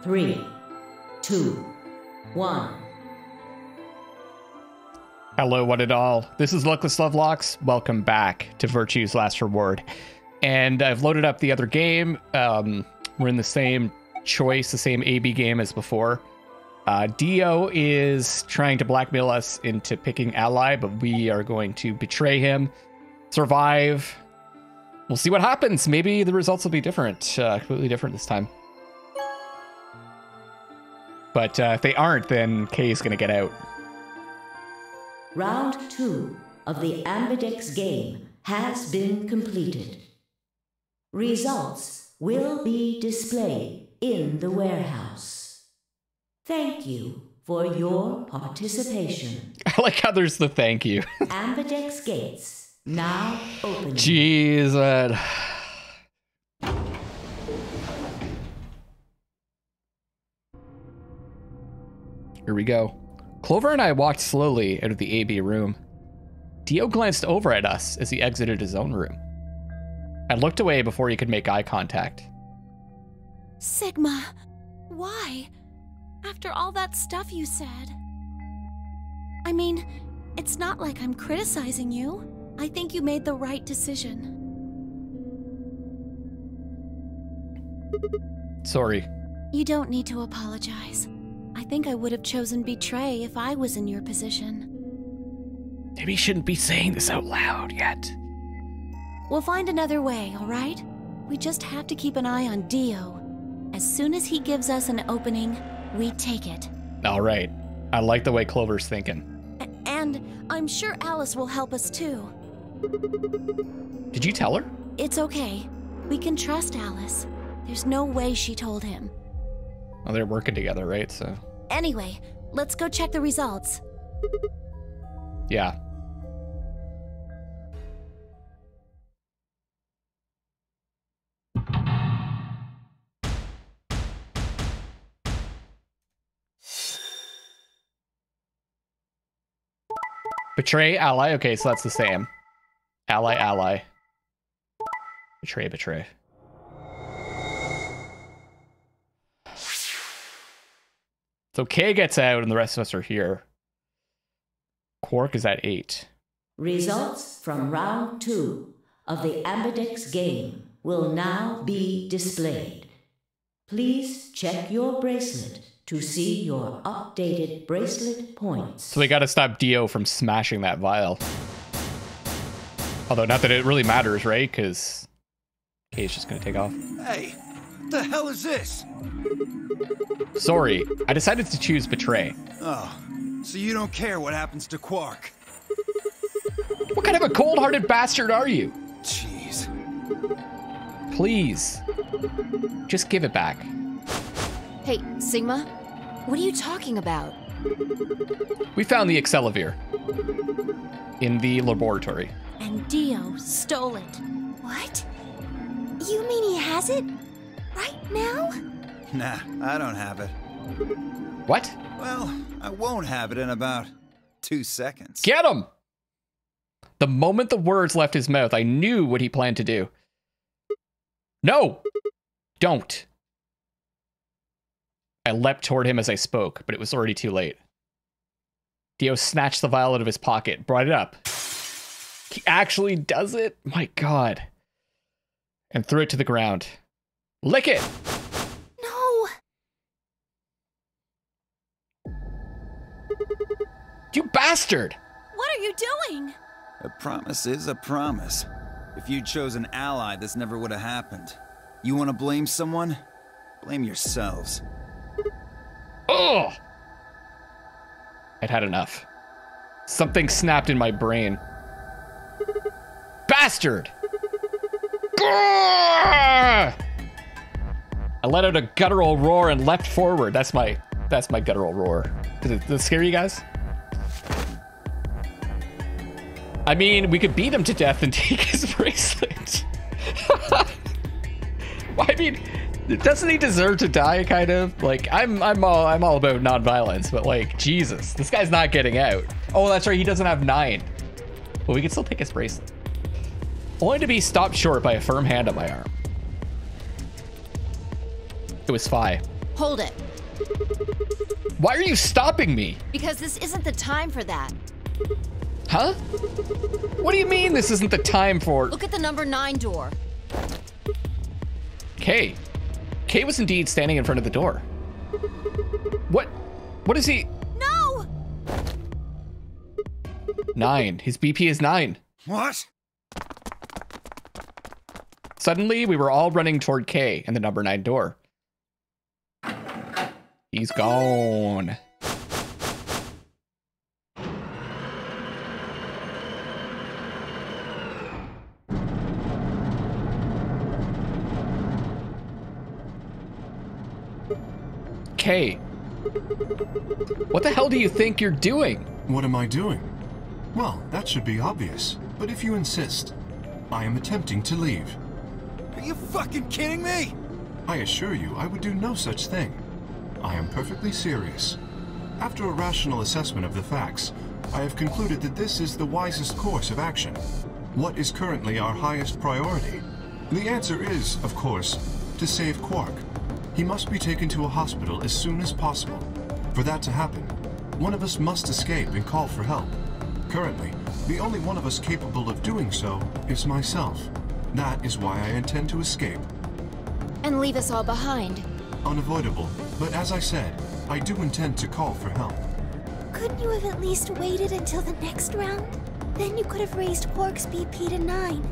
3, 2, 1. Hello, one and all. This is Luckless LoveLocks. Welcome back to Virtue's Last Reward. And I've loaded up the other game. We're in the same choice, the same AB game as before. Dio is trying to blackmail us into picking ally, but we are going to betray him, survive. We'll see what happens. Maybe the results will be different, completely different this time. But if they aren't, then Kay is going to get out. Round 2 of the Ambidex game has been completed. Results will be displayed in the warehouse. Thank you for your participation. I like how there's the thank you. Ambidex gates now open. Jeez. Here we go. Clover and I walked slowly out of the AB room. Dio glanced over at us as he exited his own room. I looked away before he could make eye contact. Sigma, why? After all that stuff you said. I mean, it's not like I'm criticizing you. I think you made the right decision. Sorry. You don't need to apologize. I think I would have chosen betray if I was in your position. Maybe you shouldn't be saying this out loud yet. We'll find another way, all right? We just have to keep an eye on Dio. As soon as he gives us an opening, we take it. All right. I like the way Clover's thinking. And I'm sure Alice will help us too. Did you tell her? It's okay. We can trust Alice. There's no way she told him. Well, they're working together, right? So. Anyway, let's go check the results. Yeah. Betray, ally. Okay, so that's the same. Ally, ally. Betray, betray. So Kay gets out and the rest of us are here. Quark is at 8. Results from round 2 of the Ambidex game will now be displayed. Please check your bracelet to see your updated bracelet points. So we gotta stop Dio from smashing that vial. Although not that it really matters, right? Because Kay's just gonna take off. Hey, what the hell is this? Sorry, I decided to choose betray. Oh, so you don't care what happens to Quark? What kind of a cold-hearted bastard are you? Jeez. Please, just give it back. Hey, Sigma, what are you talking about? We found the Accelavir in the laboratory. And Dio stole it. What? You mean he has it? Right now? Nah, I don't have it. What? Well, I won't have it in about 2 seconds. Get him! The moment the words left his mouth, I knew what he planned to do. No! Don't. I leapt toward him as I spoke, but it was already too late. Dio snatched the vial out of his pocket, brought it up. He actually does it? My God. And threw it to the ground. Lick it! No! You bastard! What are you doing? A promise is a promise. If you'd chosen an ally, this never would have happened. You want to blame someone? Blame yourselves. Ugh! I'd had enough. Something snapped in my brain. Bastard! Grrr! I let out a guttural roar and leapt forward. That's my guttural roar. Does it scare you guys? I mean, we could beat him to death and take his bracelet. Well, I mean, doesn't he deserve to die? Kind of like I'm all about non-violence, but like Jesus, this guy's not getting out. Oh, that's right, he doesn't have 9. But we can still take his bracelet. Only to be stopped short by a firm hand on my arm. It was Fi. Hold it. Why are you stopping me? Because this isn't the time for that. Huh? What do you mean this isn't the time for... Look at the number 9 door. Kay. Kay was indeed standing in front of the door. What is he? No! 9. His BP is 9. What? Suddenly, we were all running toward Kay and the number 9 door. He's gone. Kay, what the hell do you think you're doing? What am I doing? Well, that should be obvious, but if you insist, I am attempting to leave. Are you fucking kidding me? I assure you, I would do no such thing. I am perfectly serious. After a rational assessment of the facts, I have concluded that this is the wisest course of action. What is currently our highest priority? The answer is, of course, to save Quark. He must be taken to a hospital as soon as possible. For that to happen, one of us must escape and call for help. Currently, the only one of us capable of doing so is myself. That is why I intend to escape. And leave us all behind. Unavoidable, but as I said, I do intend to call for help. Couldn't you have at least waited until the next round? Then you could have raised Quark's BP to 9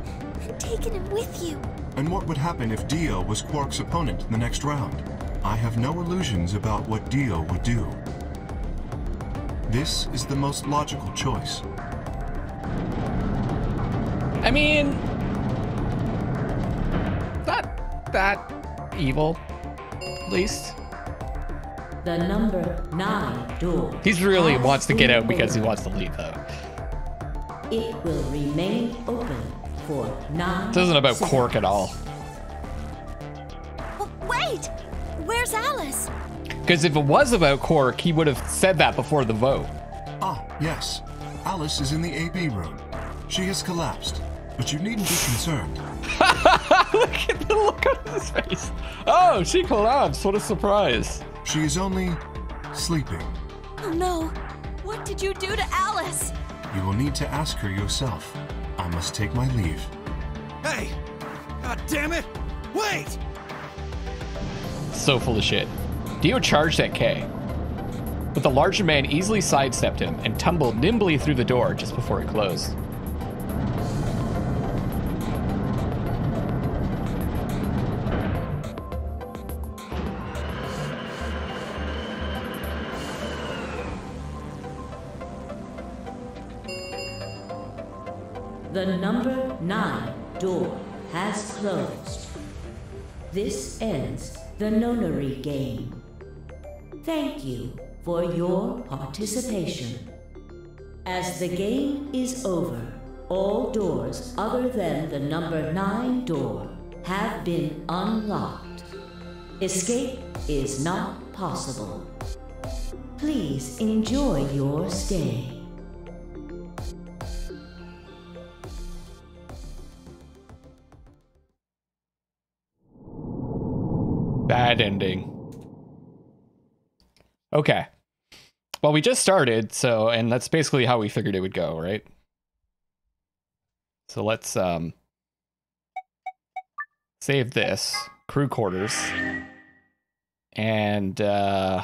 and taken him with you. And what would happen if Dio was Quark's opponent in the next round? I have no illusions about what Dio would do. This is the most logical choice. I mean, not that evil, at least. The number 9 door. He really has wants to get been out because he opened. wants to leave, though. It will remain open for 9 This isn't about seconds. Quark at all. Wait! Where's Alice? Because if it was about Quark, he would have said that before the vote. Ah, yes. Alice is in the AB room. She has collapsed, but you needn't be concerned. Look at the look on his face. Oh, she collapsed. What a surprise. She is only sleeping. Oh no! What did you do to Alice? You will need to ask her yourself. I must take my leave. Hey! God damn it! Wait! So full of shit. Dio charged at Kay, but the larger man easily sidestepped him and tumbled nimbly through the door just before it closed. The number 9 door has closed. This ends the Nonary Game. Thank you for your participation. As the game is over, all doors other than the number 9 door have been unlocked. Escape is not possible. Please enjoy your stay. Bad ending. Okay. Well, we just started, so, and that's basically how we figured it would go, right? So let's save this. Crew quarters. And we're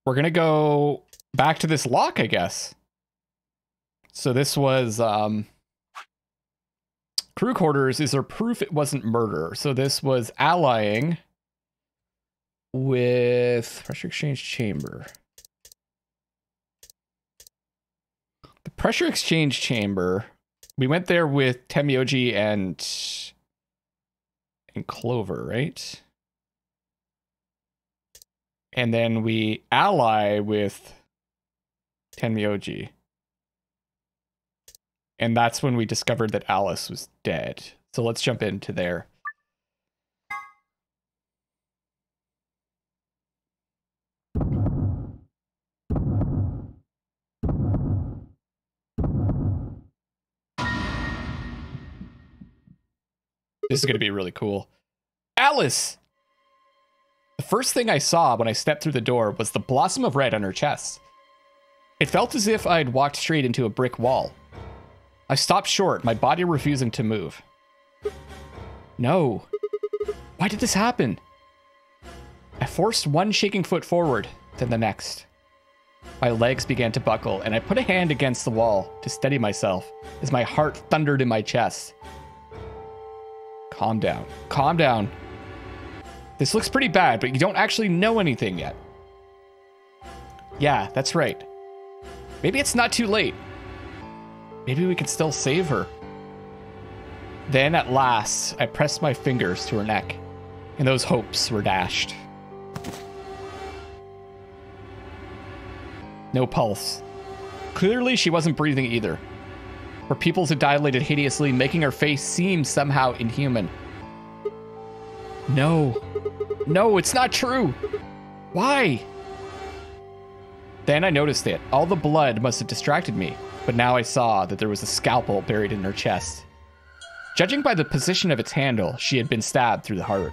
gonna go back to this lock, I guess. So this was crew quarters. Is there proof it wasn't murder? So this was allying with pressure exchange chamber. The pressure exchange chamber. We went there with Temyoji and Clover, right? And then we ally with Temyoji. And that's when we discovered that Alice was dead. So let's jump into there. This is going to be really cool. Alice! first thing I saw when I stepped through the door was the blossom of red on her chest. It felt as if I'd walked straight into a brick wall. I stopped short, my body refusing to move. No. Why did this happen? I forced one shaking foot forward, then the next. My legs began to buckle, and I put a hand against the wall to steady myself as my heart thundered in my chest. Calm down. Calm down. This looks pretty bad, but you don't actually know anything yet. Yeah, that's right. Maybe it's not too late. Maybe we can still save her. Then, at last, I pressed my fingers to her neck, and those hopes were dashed. No pulse. Clearly, she wasn't breathing either. Her pupils had dilated hideously, making her face seem somehow inhuman. No. No, it's not true. Why? Then I noticed it. All the blood must have distracted me, but now I saw that there was a scalpel buried in her chest. Judging by the position of its handle, she had been stabbed through the heart.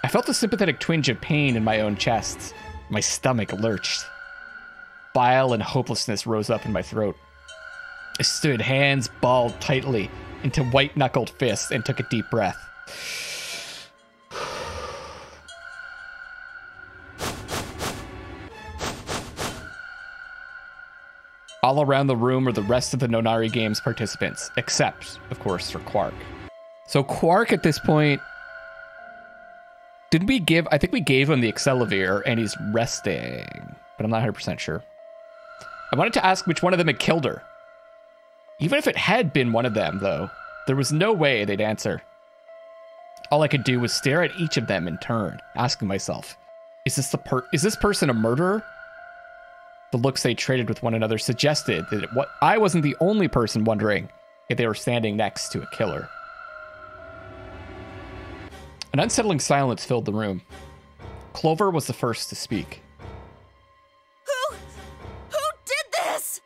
I felt a sympathetic twinge of pain in my own chest. My stomach lurched. Bile and hopelessness rose up in my throat. I stood, hands balled tightly into white-knuckled fists, and took a deep breath. All around the room were the rest of the Nonary Game's participants, except, of course, for Quark. So Quark, at this point, I think we gave him the Accelavir, and he's resting, but I'm not 100% sure. I wanted to ask which one of them had killed her. Even if it had been one of them, though, there was no way they'd answer. All I could do was stare at each of them in turn, asking myself, is this person a murderer? The looks they traded with one another suggested that I wasn't the only person wondering if they were standing next to a killer. An unsettling silence filled the room. Clover was the first to speak. Who did this?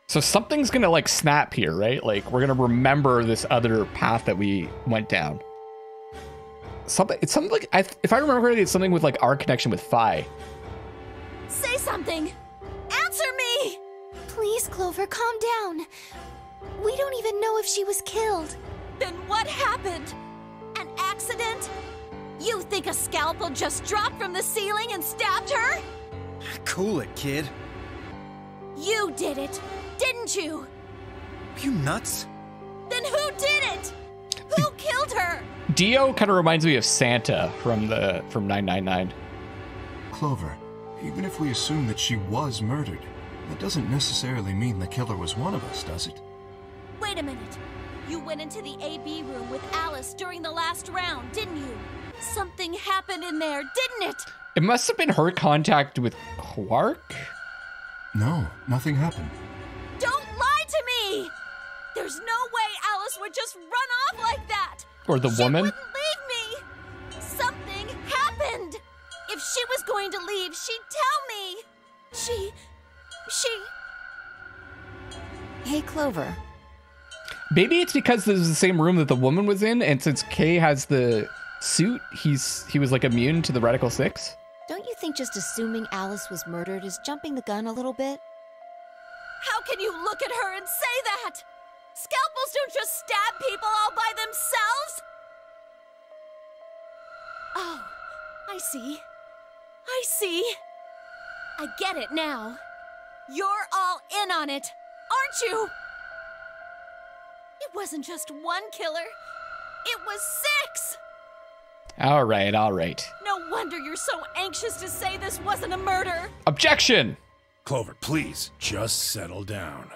So something's gonna like snap here, right? Like we're gonna remember this other path that we went down. It's something like, if I remember correctly, it's something with like our connection with Phi. Say something! Answer me! Please, Clover, calm down. We don't even know if she was killed. Then what happened? An accident? You think a scalpel just dropped from the ceiling and stabbed her? Cool it, kid. You did it, didn't you? You nuts? Then who did it? Who killed her? Dio kind of reminds me of Santa from 999. Clover, even if we assume that she was murdered, that doesn't necessarily mean the killer was one of us, does it? Wait a minute. You went into the AB room with Alice during the last round, didn't you? Something happened in there, didn't it? It must have been her contact with Quark? No, nothing happened. Don't lie to me! There's no way Alice would just run off like that! Or the woman? She wouldn't leave me! Something happened! If she was going to leave, she'd tell me! She... Hey, Clover. Maybe it's because this is the same room that the woman was in, and since Kay has the suit, he was like immune to the Radical 6? Don't you think just assuming Alice was murdered is jumping the gun a little bit? How can you look at her and say that? Scalpels don't just stab people all by themselves! Oh, I see. I get it now. You're all in on it, aren't you? It wasn't just one killer. It was 6! All right. No wonder you're so anxious to say this wasn't a murder. Objection! Clover, please, just settle down.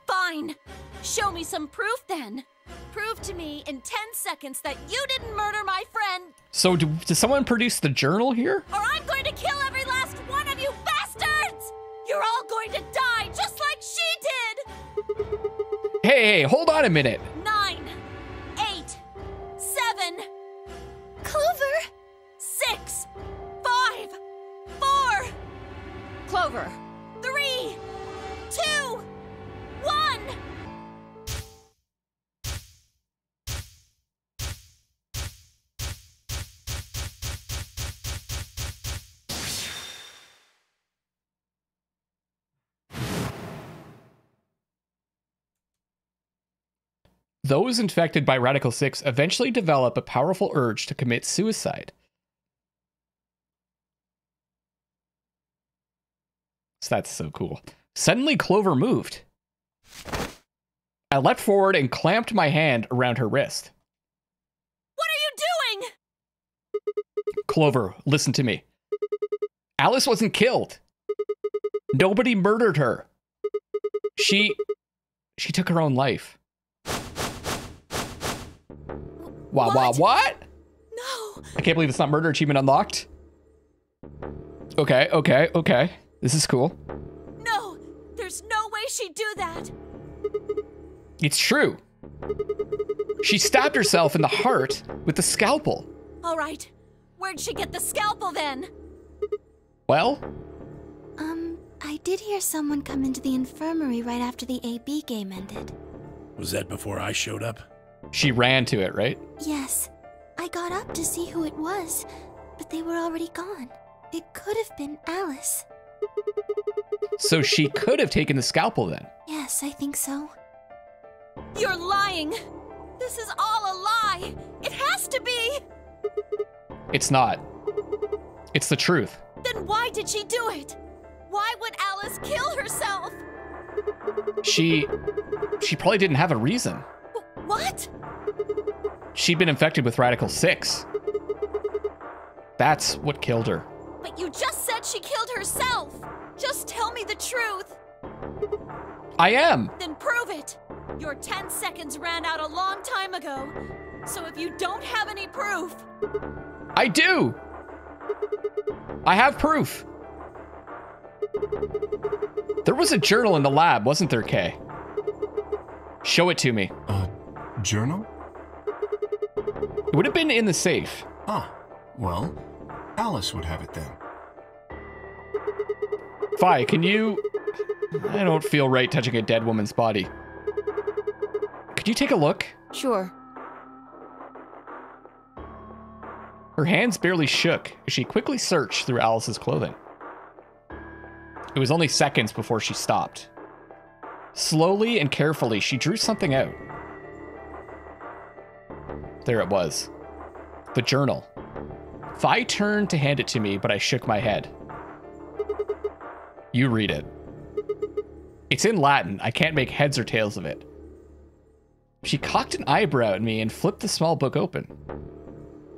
Fine. Show me some proof then. Prove to me in 10 seconds that you didn't murder my friend. So does someone produce the journal here? Or I'm going to kill every last one of you bastards! You're all going to die just like she did! Hey, hold on a minute. 9, 8, 7, Clover! 6, 5, 4, Clover. 3, 2, 1. Those infected by Radical 6 eventually develop a powerful urge to commit suicide. So that's so cool. Suddenly, Clover moved. I leapt forward and clamped my hand around her wrist. What are you doing? Clover, listen to me. Alice wasn't killed. Nobody murdered her. She took her own life. What? No. I can't believe it's not murder achievement unlocked. Okay. This is cool. No, there's no way she'd do that. It's true. She stabbed herself in the heart with the scalpel. All right, where'd she get the scalpel then? Well? I did hear someone come into the infirmary right after the AB game ended. Was that before I showed up? She ran to it, right? Yes. I got up to see who it was, but they were already gone. It could have been Alice. So she could have taken the scalpel then? Yes, I think so. You're lying. This is all a lie. It has to be. It's not. It's the truth. Then why did she do it? Why would Alice kill herself? She probably didn't have a reason. What? She'd been infected with Radical 6. That's what killed her. But you just said she killed herself. Just tell me the truth. I am. Then prove it. Your 10 seconds ran out a long time ago. So if you don't have any proof... I do. I have proof. There was a journal in the lab, wasn't there, Kay? Show it to me. Journal? It would have been in the safe. Ah, well, Alice would have it then. Fi, can you... I don't feel right touching a dead woman's body. Could you take a look? Sure. Her hands barely shook as she quickly searched through Alice's clothing. It was only seconds before she stopped. Slowly and carefully, she drew something out. There it was. The journal. Fi turned to hand it to me, but I shook my head. You read it. It's in Latin. I can't make heads or tails of it. She cocked an eyebrow at me and flipped the small book open.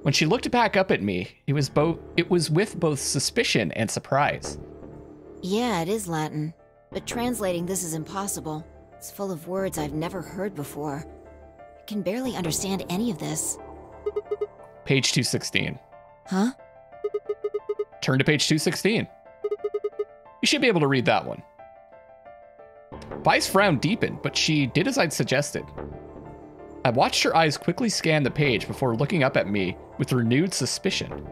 When she looked back up at me, it was with both suspicion and surprise. Yeah, it is Latin, but translating this is impossible. It's full of words I've never heard before. I can barely understand any of this. Page 216. Huh? Turn to page 216. You should be able to read that one. Vi's frown deepened, but she did as I'd suggested. I watched her eyes quickly scan the page before looking up at me with renewed suspicion.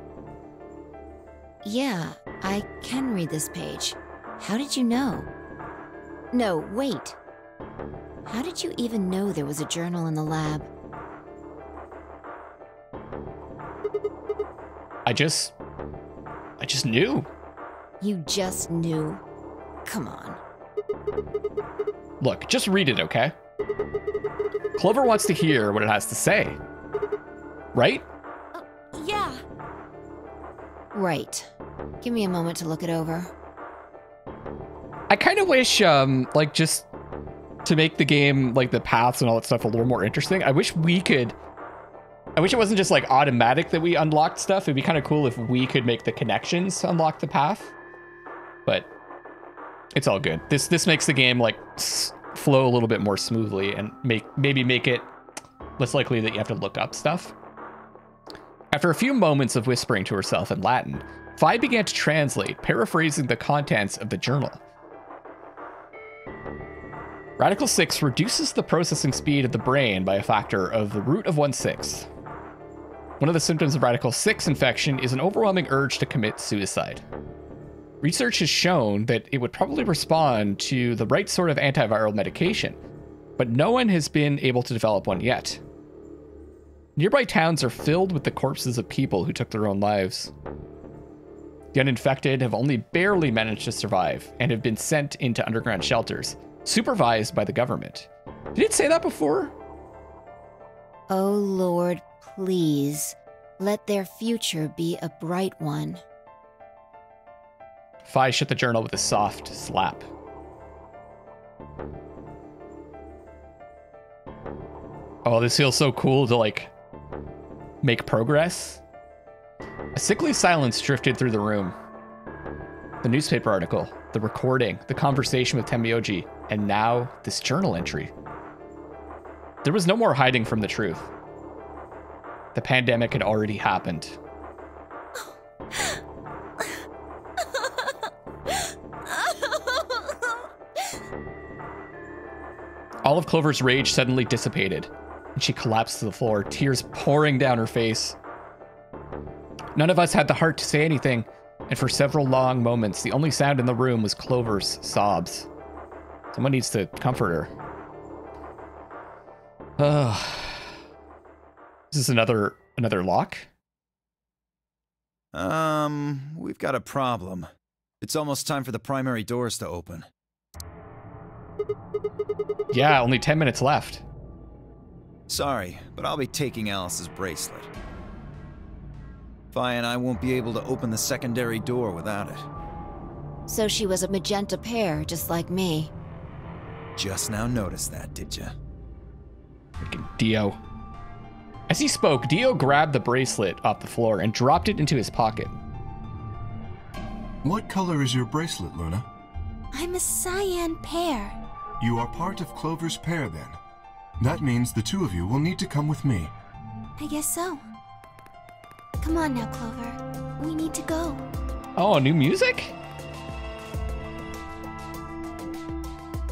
Yeah, I can read this page. How did you know? No, wait. How did you even know there was a journal in the lab? I just knew. You just knew? Come on. Look, just read it, okay? Clover wants to hear what it has to say. Right? Yeah. Right. Give me a moment to look it over. I kind of wish, like, just to make the game, like, the paths and all that stuff a little more interesting, I wish it wasn't just, like, automatic that we unlocked stuff. It'd be kind of cool if we could make the connections to unlock the path. But it's all good. This makes the game, like, flow a little bit more smoothly and maybe make it less likely that you have to look up stuff. After a few moments of whispering to herself in Latin, Vi began to translate, paraphrasing the contents of the journal. Radical 6 reduces the processing speed of the brain by a factor of the root of 1/6. One of the symptoms of Radical 6 infection is an overwhelming urge to commit suicide. Research has shown that it would probably respond to the right sort of antiviral medication, but no one has been able to develop one yet. Nearby towns are filled with the corpses of people who took their own lives. The uninfected have only barely managed to survive and have been sent into underground shelters, supervised by the government. Did it say that before? Oh Lord, please, let their future be a bright one. Fi shut the journal with a soft slap. Oh, this feels so cool to, like, make progress. A sickly silence drifted through the room. The newspaper article, the recording, the conversation with Temioji, and now this journal entry. There was no more hiding from the truth. The pandemic had already happened. All of Clover's rage suddenly dissipated, and she collapsed to the floor, tears pouring down her face. None of us had the heart to say anything, and for several long moments, the only sound in the room was Clover's sobs. Someone needs to comfort her. Is this another lock? We've got a problem. It's almost time for the primary doors to open. Yeah, only 10 minutes left. Sorry, but I'll be taking Alice's bracelet. Fi and I won't be able to open the secondary door without it. So she was a magenta pair, just like me. Just now noticed that, did ya? Freaking Dio. As he spoke, Dio grabbed the bracelet off the floor and dropped it into his pocket. What color is your bracelet, Luna? I'm a cyan pair. You are part of Clover's pair, then. That means the two of you will need to come with me. I guess so. Come on now, Clover. We need to go. Oh, new music?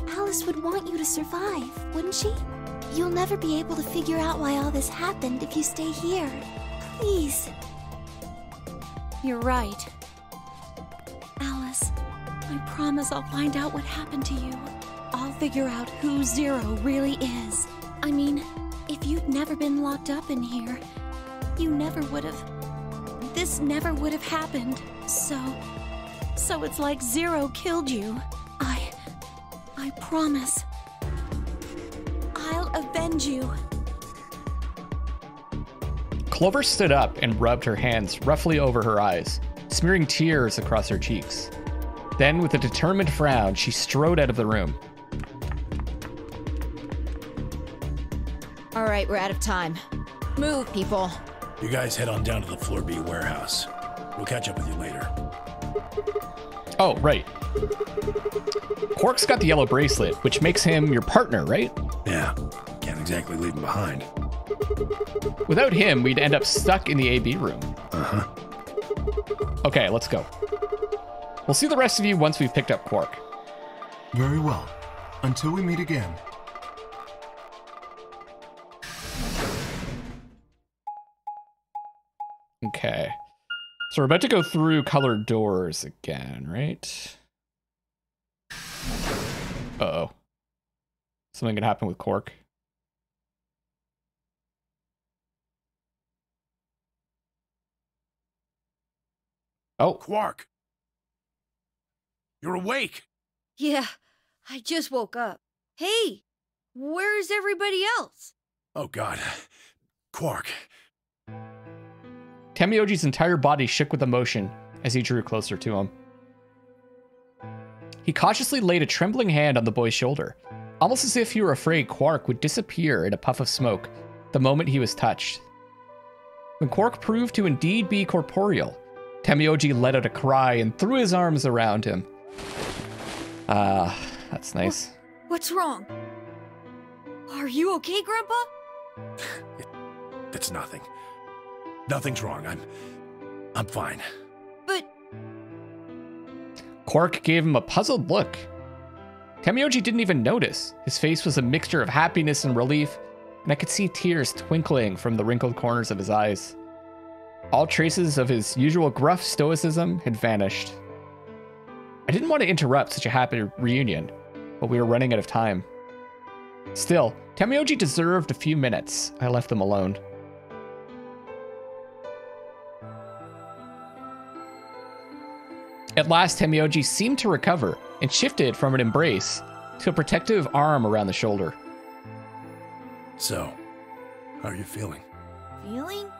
Alice would want you to survive, wouldn't she? You'll never be able to figure out why all this happened if you stay here. Please. You're right. Alice, I promise I'll find out what happened to you. I'll figure out who Zero really is. I mean, if you'd never been locked up in here, you never would have... This never would have happened. So it's like Zero killed you. I promise. I'll avenge you. Clover stood up and rubbed her hands roughly over her eyes, smearing tears across her cheeks. Then, with a determined frown, she strode out of the room. All right, we're out of time. Move, people. You guys head on down to the Floor B warehouse. We'll catch up with you later. Oh, right. Quark's got the yellow bracelet, which makes him your partner, right? Yeah, can't exactly leave him behind. Without him, we'd end up stuck in the AB room. Uh-huh. Okay, let's go. We'll see the rest of you once we've picked up Quark. Very well. Until we meet again. Okay. So we're about to go through colored doors again, right? Uh-oh. Something could happen with Quark. Oh. Quark! You're awake! Yeah, I just woke up. Hey, where's everybody else? Oh god. Quark. Temioji's entire body shook with emotion as he drew closer to him. He cautiously laid a trembling hand on the boy's shoulder, almost as if he were afraid Quark would disappear in a puff of smoke the moment he was touched. When Quark proved to indeed be corporeal, Temioji let out a cry and threw his arms around him. Ah, that's nice. What's wrong? Are you okay, Grandpa? It's nothing. Nothing's wrong. I'm fine. But... Quark gave him a puzzled look. Temioji didn't even notice. His face was a mixture of happiness and relief, and I could see tears twinkling from the wrinkled corners of his eyes. All traces of his usual gruff stoicism had vanished. I didn't want to interrupt such a happy reunion, but we were running out of time. Still, Temioji deserved a few minutes. I left them alone. At last, Temioji seemed to recover and shifted from an embrace to a protective arm around the shoulder. So, How are you feeling? Feeling?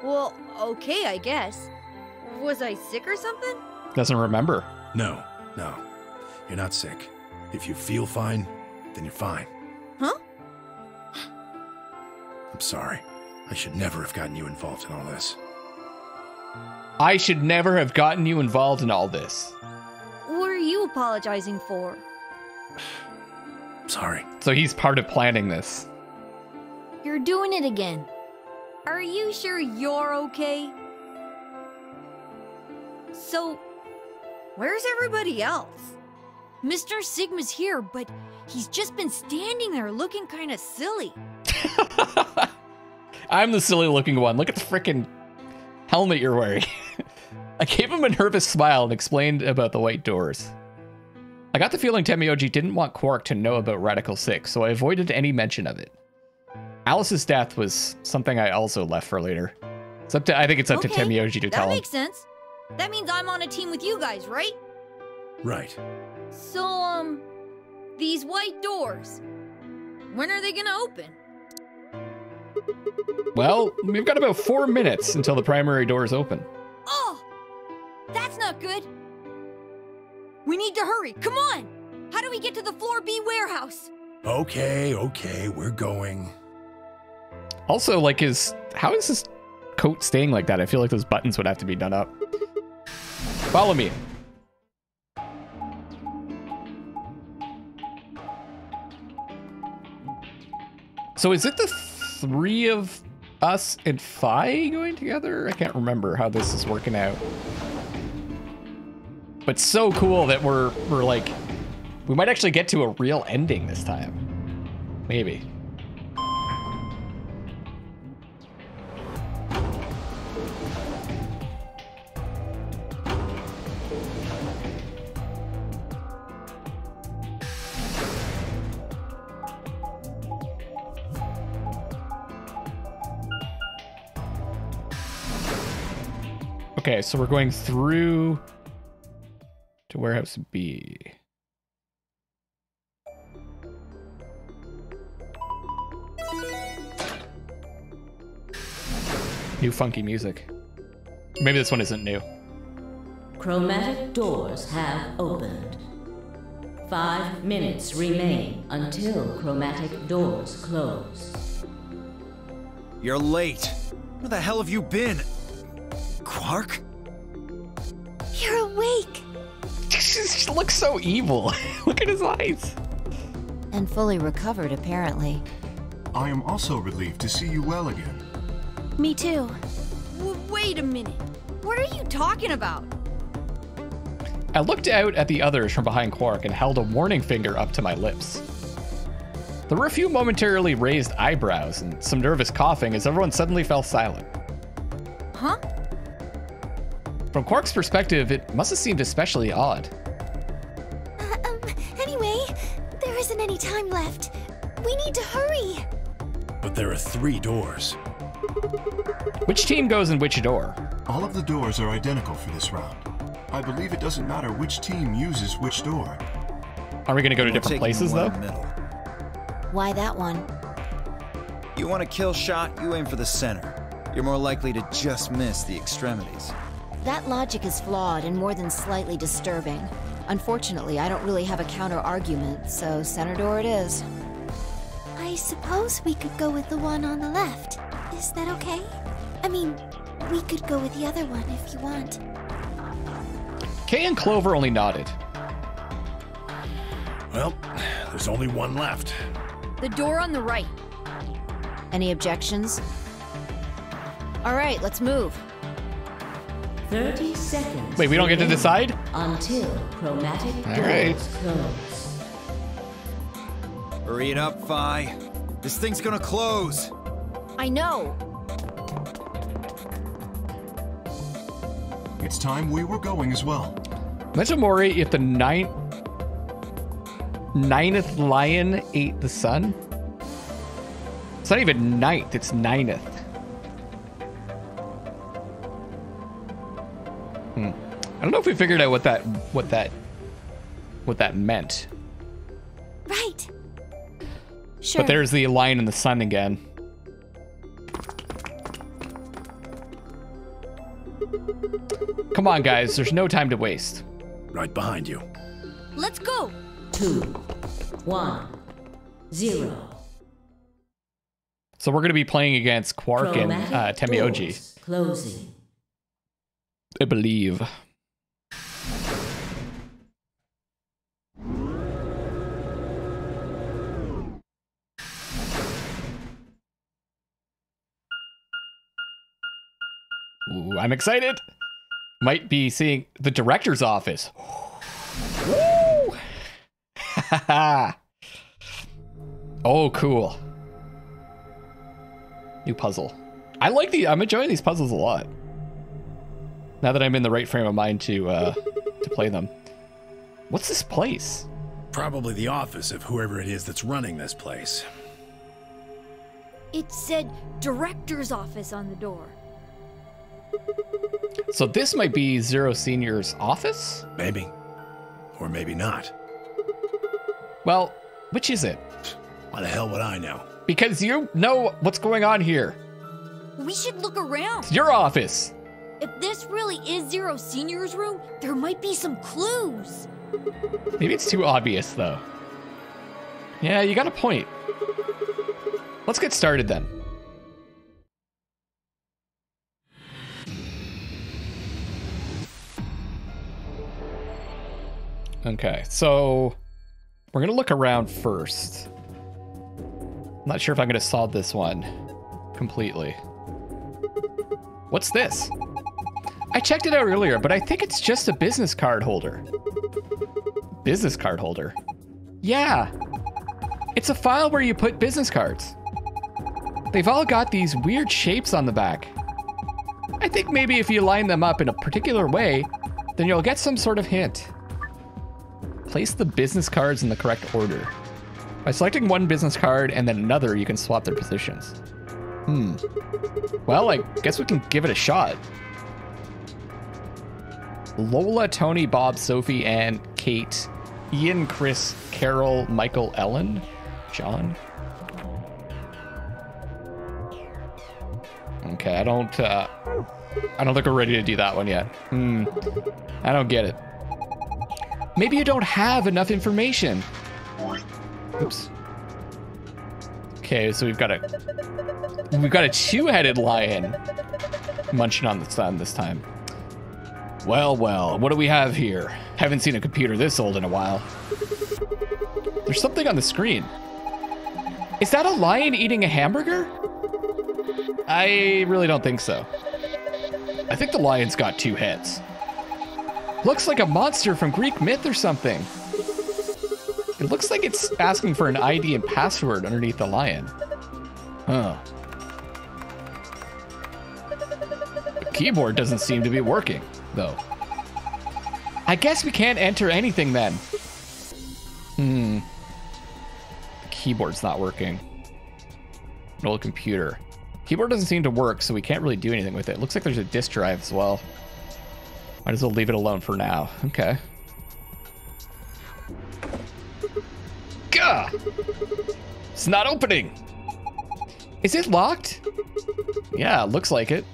Well, okay, I guess. Was I sick or something? Doesn't remember. No. You're not sick. If you feel fine, then you're fine. Huh? I'm sorry. I should never have gotten you involved in all this. I should never have gotten you involved in all this. What are you apologizing for? Sorry. So he's part of planning this. You're doing it again. Are you sure you're okay? So, where's everybody else? Mr. Sigma's here, but he's just been standing there looking kind of silly. I'm the silly looking one. Look at the frickin' helmet you're wearing. I gave him a nervous smile and explained about the white doors. I got the feeling Temioji didn't want Quark to know about Radical 6, so I avoided any mention of it. Alice's death was something I also left for later. I think it's up to Temioji to tell him. That makes sense. That means I'm on a team with you guys, right? Right. So, these white doors, when are they gonna open? Well, we've got about 4 minutes until the primary doors open. Oh, that's not good. We need to hurry. Come on. How do we get to the Floor B warehouse? Okay, we're going. Also, like, how is his coat staying like that? I feel like those buttons would have to be done up. Follow me. So is it the 3 of us and Phi going together? I can't remember how this is working out. But so cool that we're like, we might actually get to a real ending this time. Maybe. Okay, so we're going through to warehouse B. New funky music. Maybe this one isn't new. Chromatic doors have opened. 5 minutes remain until chromatic doors close. You're late. Where the hell have you been? Quark? You're awake. She looks so evil. Look at his eyes. And fully recovered, apparently. I am also relieved to see you well again. Me too. Wait a minute. What are you talking about? I looked out at the others from behind Quark and held a warning finger up to my lips. There were a few momentarily raised eyebrows and some nervous coughing as everyone suddenly fell silent. Huh? From Quark's perspective, it must have seemed especially odd. Anyway, there isn't any time left. We need to hurry. But there are 3 doors. Which team goes in which door? All of the doors are identical for this round. I believe it doesn't matter which team uses which door. Are we going to go to different places, though? Why that one? You want a kill shot, you aim for the center. You're more likely to just miss the extremities. That logic is flawed and more than slightly disturbing. Unfortunately, I don't really have a counter-argument, so center door it is. I suppose we could go with the one on the left. Is that okay? I mean, we could go with the other one if you want. Kay and Clover only nodded. Well, there's only one left. The door on the right. Any objections? All right, let's move. 30 seconds. Wait, we don't get to decide? Until chromatic All doors right. close. Hurry it up, Phi. This thing's gonna close. I know. It's time we were going as well. Metamori, if the ninth lion ate the sun? It's not even ninth, it's nineth. I don't know if we figured out what that meant. Right. Sure. But there's the lion and the sun again. Come on, guys. There's no time to waste. Right behind you. Let's go. 2, 1, 0. So we're going to be playing against Quark and Temioji. Doors closing. I believe. Ooh, I'm excited. Might be seeing the director's office. Woo! Oh, cool. New puzzle. I'm enjoying these puzzles a lot. Now that I'm in the right frame of mind to play them. What's this place? Probably the office of whoever it is that's running this place. It said director's office on the door. So this might be Zero Senior's office? Maybe. Or maybe not. Well, which is it? Why the hell would I know? Because you know what's going on here. We should look around. It's your office. If this really is Zero Senior's room, there might be some clues. Maybe it's too obvious, though. Yeah, you got a point. Let's get started then. Okay, so we're gonna look around first. I'm not sure if I'm gonna solve this one completely. What's this? I checked it out earlier, but I think it's just a business card holder. Business card holder? Yeah. It's a file where you put business cards. They've all got these weird shapes on the back. I think maybe if you line them up in a particular way, then you'll get some sort of hint. Place the business cards in the correct order. By selecting one business card and then another, you can swap their positions. Well, I guess we can give it a shot. Lola, Tony, Bob, Sophie, Ann, Kate, Ian, Chris, Carol, Michael, Ellen, John. Okay, I don't think we're ready to do that one yet. I don't get it. Maybe you don't have enough information. Oops. Okay, so we've got a two-headed lion munching on the sun this time. Well, what do we have here? Haven't seen a computer this old in a while. There's something on the screen. Is that a lion eating a hamburger? I really don't think so. I think the lion's got two heads. Looks like a monster from Greek myth or something. It looks like it's asking for an ID and password underneath the lion. Huh. The keyboard doesn't seem to be working, though. I guess we can't enter anything then. The keyboard's not working. An old computer. Keyboard doesn't seem to work, so we can't really do anything with it. Looks like there's a disk drive as well. Might as well leave it alone for now. Okay. Gah! It's not opening. Is it locked? Yeah, it looks like it.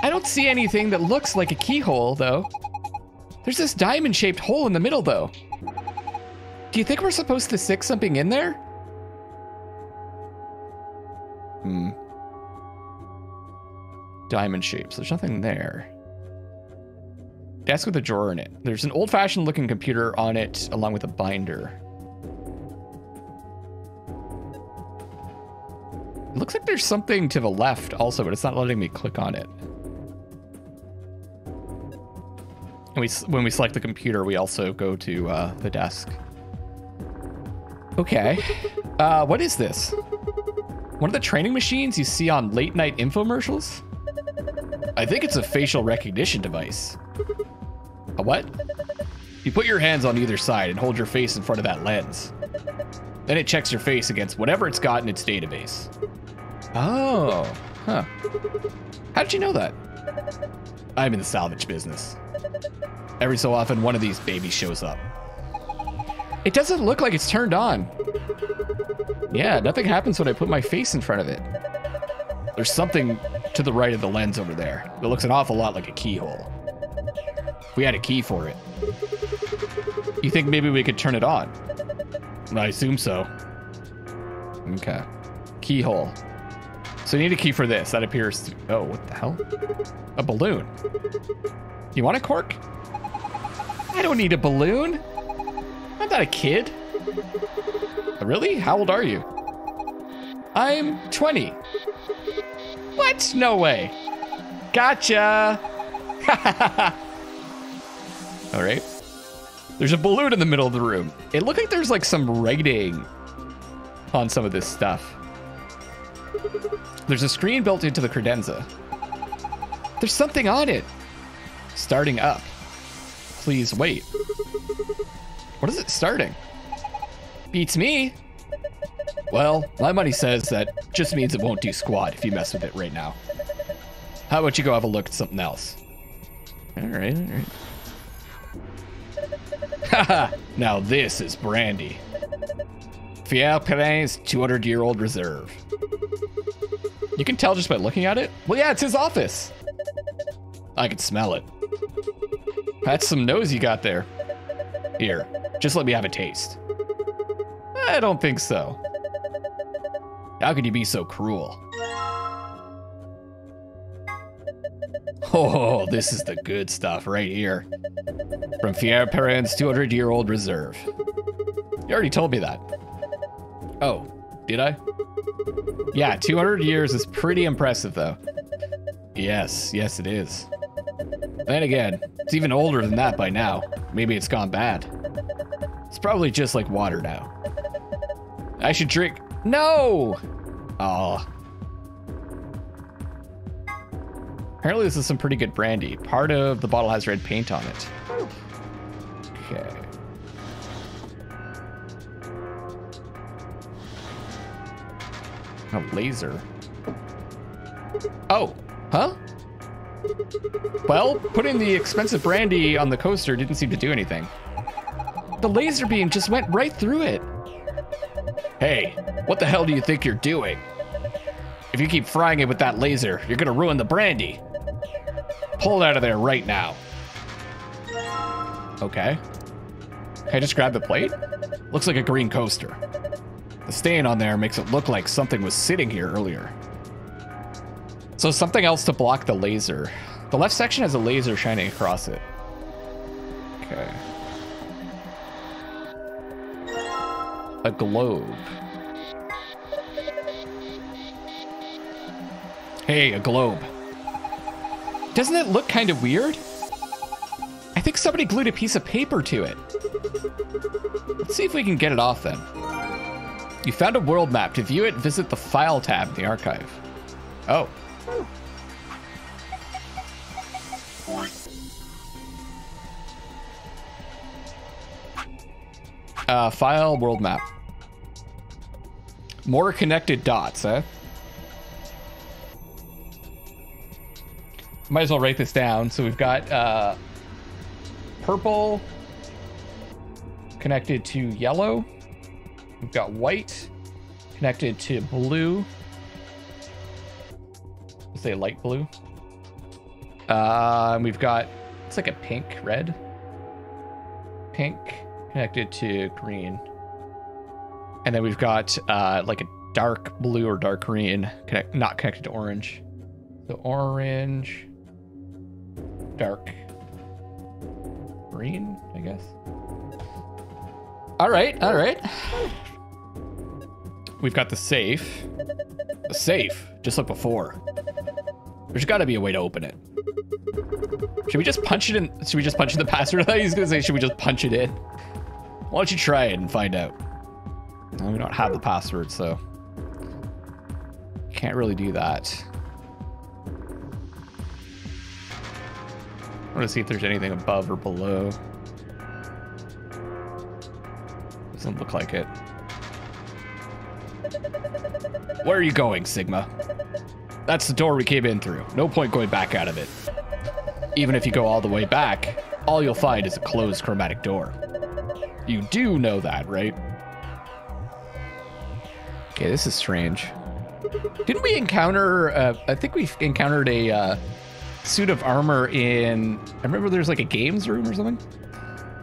I don't see anything that looks like a keyhole, though. There's this diamond-shaped hole in the middle, though. Do you think we're supposed to stick something in there? Diamond shapes. There's nothing there. Desk with a drawer in it. There's an old-fashioned looking computer on it, along with a binder. It looks like there's something to the left also, but it's not letting me click on it. And when we select the computer, we also go to the desk. Okay. What is this? One of the training machines you see on late-night infomercials? I think it's a facial recognition device. A what? You put your hands on either side and hold your face in front of that lens. Then it checks your face against whatever it's got in its database. Oh, huh. How did you know that? I'm in the salvage business. Every so often, one of these babies shows up. It doesn't look like it's turned on. Yeah, nothing happens when I put my face in front of it. There's something to the right of the lens over there. It looks an awful lot like a keyhole. We had a key for it. You think maybe we could turn it on? I assume so. Okay. Keyhole. So you need a key for this. That appears to... Oh, what the hell? A balloon. You want a cork? I don't need a balloon. I'm not a kid. Really? How old are you? I'm 20. What? No way. Gotcha. All right. There's a balloon in the middle of the room. It looked like there's like some writing on some of this stuff. There's a screen built into the credenza. There's something on it. Starting up. Please wait. What is it starting? Beats me. Well, my money says that just means it won't do squat if you mess with it right now. How about you go have a look at something else? All right, all right. Haha, now this is brandy. Fier Perrin's 200-year-old reserve. You can tell just by looking at it? Well, yeah, it's his office. I can smell it. That's some nose you got there. Here, just let me have a taste. I don't think so. How could you be so cruel? Oh, this is the good stuff right here. From Fier Perrin's 200-year-old reserve. You already told me that. Oh, did I? Yeah, 200 years is pretty impressive, though. Yes, yes, it is. Then again, it's even older than that by now. Maybe it's gone bad. It's probably just like water now. I should drink. No! Aw. Apparently this is some pretty good brandy. Part of the bottle has red paint on it. Okay. A laser. Oh, huh? Well, putting the expensive brandy on the coaster didn't seem to do anything. The laser beam just went right through it. Hey, what the hell do you think you're doing? If you keep frying it with that laser, you're gonna ruin the brandy. Pull it out of there right now. Okay. Can I just grab the plate? Looks like a green coaster. The stain on there makes it look like something was sitting here earlier. So something else to block the laser. The left section has a laser shining across it. Okay. A globe. Hey, a globe. Doesn't it look kind of weird? I think somebody glued a piece of paper to it. Let's see if we can get it off then. You found a world map. To view it, visit the File tab in the archive. Oh. File, world map. More connected dots, eh? Might as well write this down. So we've got purple connected to yellow. We've got white connected to blue. Let's say light blue. And we've got, it's like a pink, red. Pink connected to green. And then we've got like a dark blue or dark green, not connected to orange. So orange, dark green, I guess. All right, all right. We've got the safe. The safe, just like before. There's got to be a way to open it. Should we just punch it in? Should we just punch in the password? I thought he was going to say, should we just punch it in? Why don't you try it and find out? Well, we don't have the password, so can't really do that. I want to see if there's anything above or below. Doesn't look like it. Where are you going, Sigma? That's the door we came in through. No point going back out of it. Even if you go all the way back, all you'll find is a closed chromatic door. You do know that, right? Okay, this is strange. Didn't we encounter, I think we encountered a suit of armor in, I remember there's like a games room or something?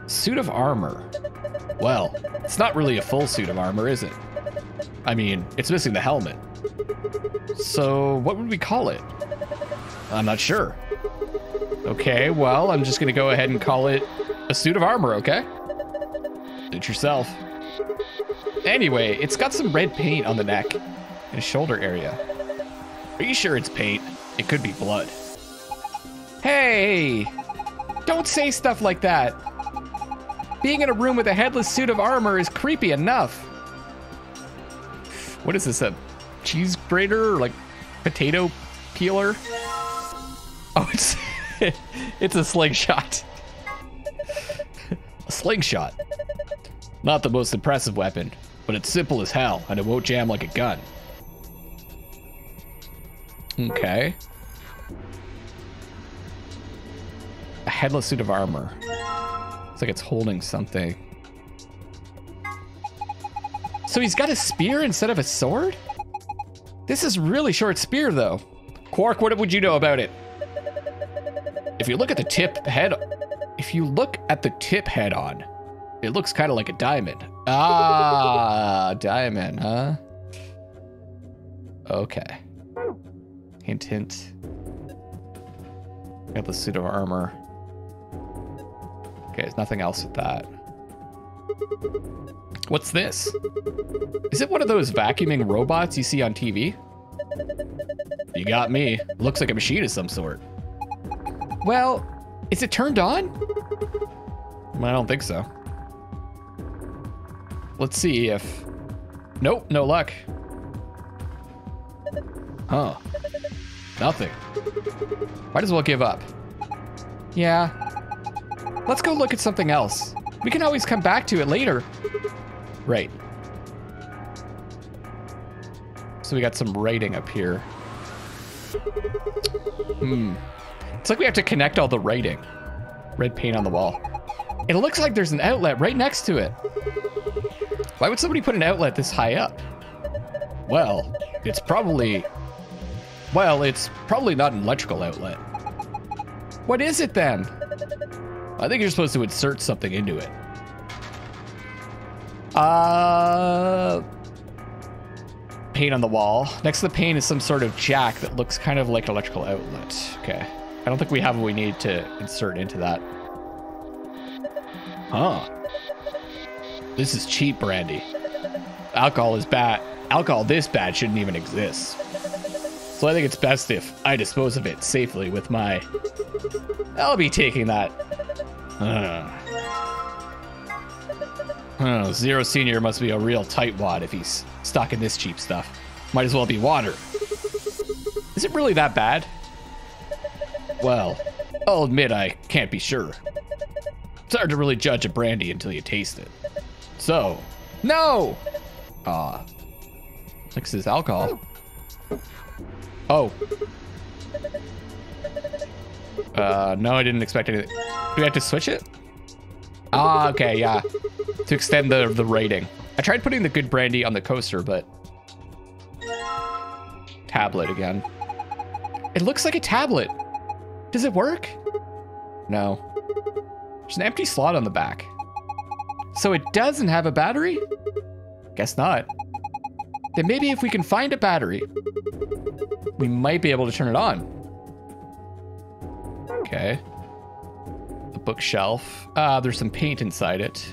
Suit of armor. Well, it's not really a full suit of armor, is it? I mean, it's missing the helmet. So what would we call it? I'm not sure. Okay, well, I'm just gonna go ahead and call it a suit of armor, okay? Suit yourself. Anyway, it's got some red paint on the neck and shoulder area. Are you sure it's paint? It could be blood. Hey! Don't say stuff like that. Being in a room with a headless suit of armor is creepy enough. What is this, a cheese grater or like potato peeler? Oh, it's a slingshot. A slingshot. Not the most impressive weapon, but it's simple as hell and it won't jam like a gun. Okay. A headless suit of armor. It's like it's holding something. So he's got a spear instead of a sword? This is really short spear though. Quark, what would you know about it? If you look at the tip head on, it looks kind of like a diamond. Ah, diamond, huh? Okay. Hint, hint. Got the suit of armor. Okay, there's nothing else with that. What's this? Is it one of those vacuuming robots you see on TV? You got me. Looks like a machine of some sort. Well, is it turned on? I don't think so. Let's see if... Nope, no luck. Huh. Nothing. Might as well give up. Yeah. Let's go look at something else. We can always come back to it later. Right. So we got some writing up here. It's like we have to connect all the writing. Red paint on the wall. It looks like there's an outlet right next to it. Why would somebody put an outlet this high up? Well, it's probably not an electrical outlet. What is it then? I think you're supposed to insert something into it. Paint on the wall. Next to the paint is some sort of jack that looks kind of like an electrical outlet. Okay. I don't think we have what we need to insert into that. Huh. This is cheap brandy. Alcohol is bad. Alcohol this bad shouldn't even exist. So I think it's best if I dispose of it safely with my... I'll be taking that. Zero Senior must be a real tightwad if he's stocking this cheap stuff. Might as well be water. Is it really that bad? Well, I'll admit I can't be sure. It's hard to really judge a brandy until you taste it. So, no! Mixes alcohol. Oh. No, I didn't expect anything. Do we have to switch it? Ah, okay, yeah. To extend the rating. I tried putting the good brandy on the coaster, but... Tablet again. It looks like a tablet. Does it work? No. There's an empty slot on the back. So it doesn't have a battery? Guess not. Then maybe if we can find a battery, we might be able to turn it on. Okay. The bookshelf. There's some paint inside it.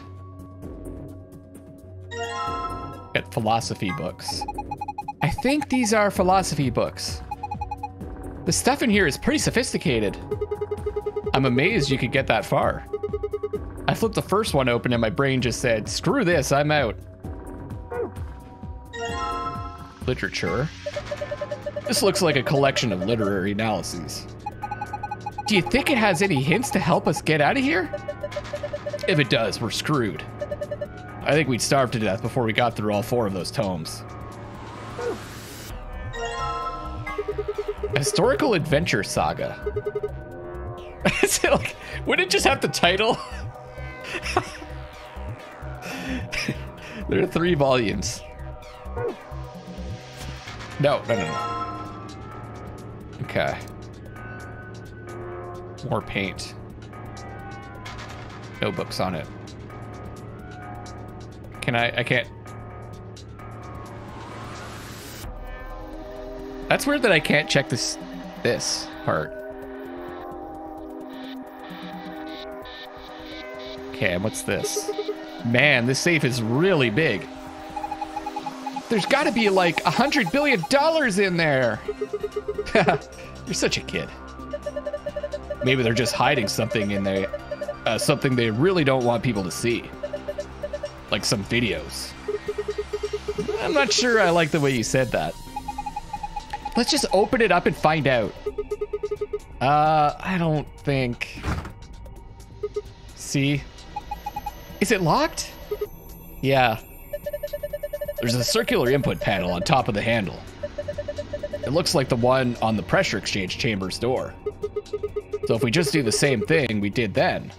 Got philosophy books. I think these are philosophy books. The stuff in here is pretty sophisticated. I'm amazed you could get that far. I flipped the first one open and my brain just said, screw this, I'm out. Literature. This looks like a collection of literary analyses. Do you think it has any hints to help us get out of here? If it does, we're screwed. I think we'd starve to death before we got through all 4 of those tomes. A historical adventure saga. Is it like, would it just have the title? There are 3 volumes. No. Okay. More paint. No books on it. I can't. That's weird that I can't check this part. Okay, and what's this? Man, this safe is really big. There's got to be like $100 billion in there. You're such a kid. Maybe they're just hiding something in there, something they really don't want people to see. Like some videos. I'm not sure I like the way you said that. Let's just open it up and find out. I don't think. See? Is it locked? Yeah. There's a circular input panel on top of the handle. It looks like the one on the pressure exchange chamber's door. So if we just do the same thing we did then.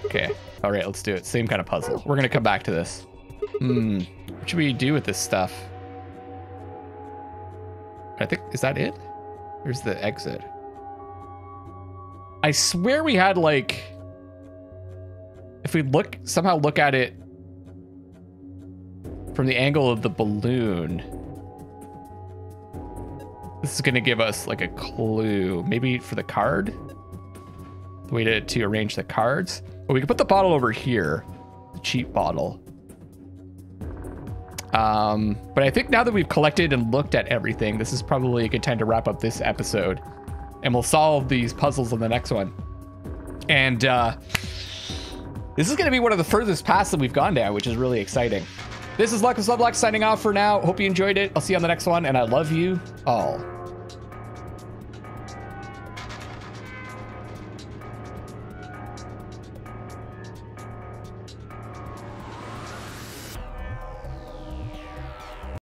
Okay. All right, let's do it. Same kind of puzzle. We're gonna come back to this. What should we do with this stuff? I think, is that it? Here's the exit. I swear we had like, if we somehow look at it from the angle of the balloon, this is gonna give us like a clue, maybe for the card, the way to arrange the cards. But we can put the bottle over here, the cheap bottle. But I think now that we've collected and looked at everything, this is probably a good time to wrap up this episode, and we'll solve these puzzles in the next one. And this is going to be one of the furthest paths that we've gone down, which is really exciting. This is Luckless LoveLocks signing off for now. Hope you enjoyed it. I'll see you on the next one, and I love you all.